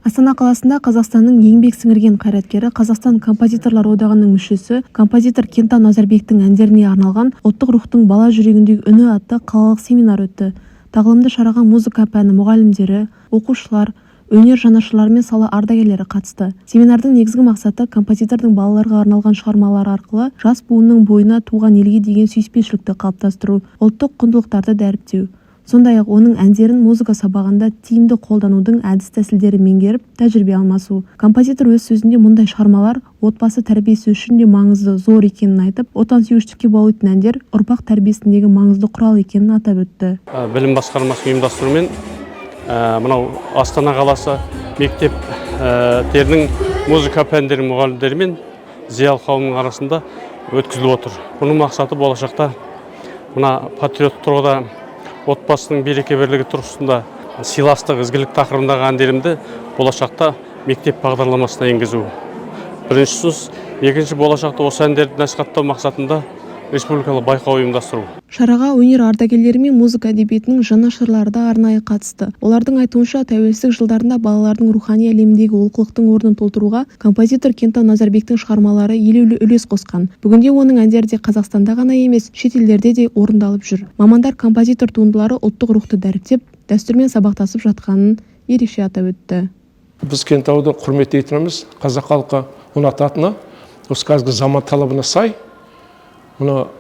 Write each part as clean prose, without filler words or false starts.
Астана қаласында Қазақстанның еңбек сіңірген қайраткері, Қазақстан композиторлар одағының мүшесі, композитор Кентау Назарбектің әндеріне арналған «Ұлттық рухтың бала жүрегіндегі үні» атты қалалық семинар өтті. Тағылымды шараға музыка пәні мұғалімдері, оқушылар, өнер жанашырлары мен сала ардагерлері қатысты. Семинардың негізгі мақсаты композитордың балаларға арналған шығармалары арқылы жас буынның бойына туған елге деген сүйіспеншілікті қалыптастыру, ұлттық құндылықтарды дәріптеу. Сондай-ақ оның әндерін музыка сабағында тиімді қолданудың әдіс-тәсілдері меңгеріп, тәжірибе алмасу. Композитор өз сөзінде мұндай шығармалар отбасы тәрбиесі үшін де маңызды зор екенін айтып, отансүйгіштікке баулитын әндер ұрпақ тәрбиесіндегі маңызды құрал екенін атап өтті. Білім басқармасы ұйымдастыруымен мынау Астана қаласы мектептерінің музыка пәндері мұғалімдері мен зиялы қауымның арасында өткізіліп отыр. Бұның мақсаты болашақта мына патриоттық тұрғыда отбасының береке бірлігі тұрғысында сыйластық, ізгілік тақырыбындағы әндерімді болашақта мектеп бағдарламасына енгізу. Бірінші сөз, екінші болашақта осы әндерді насихаттау мақсатында республикалық байқау ұйымдастыру. Шараға өнер ардагерлері мен музыка әдебиетінің жанашырлары да арнайы қатысты. Олардың айтуынша, тәуелсіздік жылдарында балалардың рухани әлеміндегі олқылықтың орнын толтыруға композитор Кентау Назарбектің шығармалары елеулі үлес қосқан. Бүгінде оның әндері де Қазақстанда ғана емес, шет елдерде де орындалып жүр. Мамандар композитор туындылары ұлттық рухты дәріптеп, дәстүрмен сабақтасып жатқанын ерекше атап өтті. Біз Кентауды құрметтейтініміз, қазақ халқы ұнататыны, осы қазіргі заман талабына сай, мұны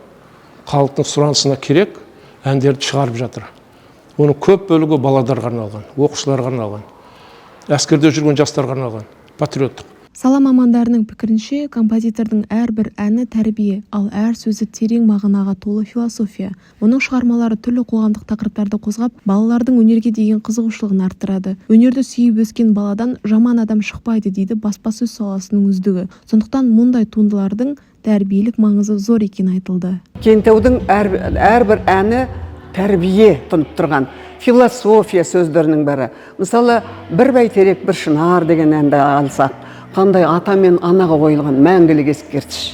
халықтың сұранысына керек әндерді шығарып жатыр. Оның көп бөлігі балаларға арналған, оқушыларға арналған, әскерде жүрген жастарға арналған, патриоттық. Сала мамандарының пікірінше, композитордың әрбір әні тәрбие, ал әр сөзі терең мағынаға толы философия. Оның шығармалары түрлі қоғамдық тақырыптарды қозғап, балалардың өнерге деген қызығушылығын арттырады. Өнерді сүйіп өскен баладан жаман адам шықпайды дейді баспасөз саласының үздігі. Сондықтан мұндай туындылардың тәрбиелік маңызы зор екен айтылды. Кентаудың әрбір әні тәрбие тұнып тұрған, философия сөздерінің бәрі. Мысалы, бір бәйтерек бір шынар деген әнді алсақ, қандай ата мен анаға қойылған мәңгілік ескерткіш.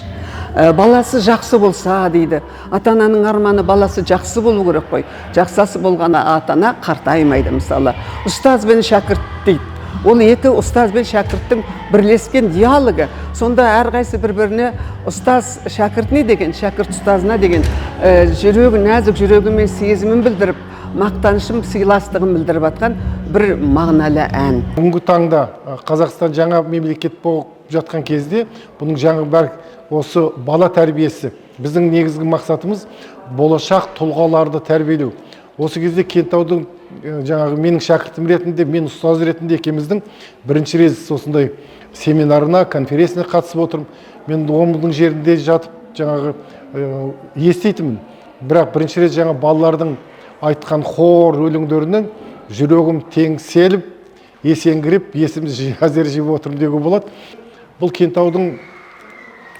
Баласы жақсы болса дейді. Ата-ананың арманы баласы жақсы болу керек қой. Жақсасы болғаны ата-ана қартаймайды мысалы. Ұстаз бен шәкірт дейді. Ол екі ұстаз бен шәкірттің бірлескен диалогы. Сонда әрқайсы бір-біріне ұстаз шәкіртіне деген, шәкірт ұстазына деген жүрегі, нәзік жүрегі мен сезімін білдіріп, мақтанышым, сыйластығын білдіріп атқан бір мағыналы ән. Бүгінгі таңда Қазақстан жаңа мемлекет болып жатқан кезде, бұның жаңа бәр осы бала тәрбиесі. Біздің негізгі мақсатымыз болашақ тұлғаларды тәрбиелеу. Осы кезде Кентаудың жаңағы менің шәкіртім ретінде, мен ұстаз ретінде екеуміздің бірінші рет осындай семинарына, конференциясына қатысып отырмын. Мен омбының жерінде жатып жаңағы еститінмін. Бірақ бірінші рет жаңа балалардың айтқан хор өлеңдерінен жүрегім теңселіп, есеңгіреп, есімді әзер жеп отырмын деуге болады. Бұл Кентаудың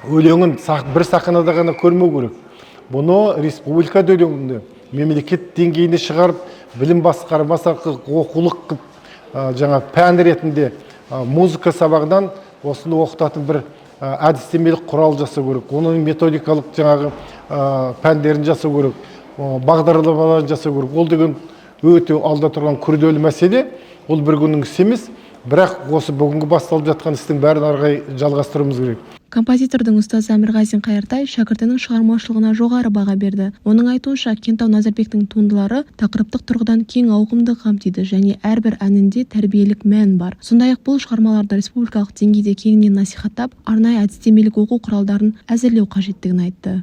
өлеңін бір сахнада ғана көрмеу керек. Бұны республика өлеңінде мемлекет деңгейіне шығарып, білім басқармасы оқулық жаңа пән ретінде музыка сабағынан осыны оқытатын бір әдістемелік құрал жасау керек. Оның методикалық жаңағы пәндерін жасау керек, бағдарламаларын жасау керек. Ол деген өте алда тұрған күрделі мәселе. Ол бір күннің ісі емес, бірақ осы бүгінгі басталып жатқан істің бәрін ары қарай жалғастыруымыз керек. Композитордың ұстазы Әмірғазин Қайыртай шәкіртінің шығармашылығына жоғары баға берді. Оның айтуынша, Кентау Назарбектің туындылары тақырыптық тұрғыдан кең ауқымды қамтиды және әрбір әнінде тәрбиелік мән бар. Сондай-ақ бұл шығармаларды республикалық деңгейде кеңінен насихаттап, арнайы әдістемелік оқу құралдарын әзірлеу қажеттігін айтты.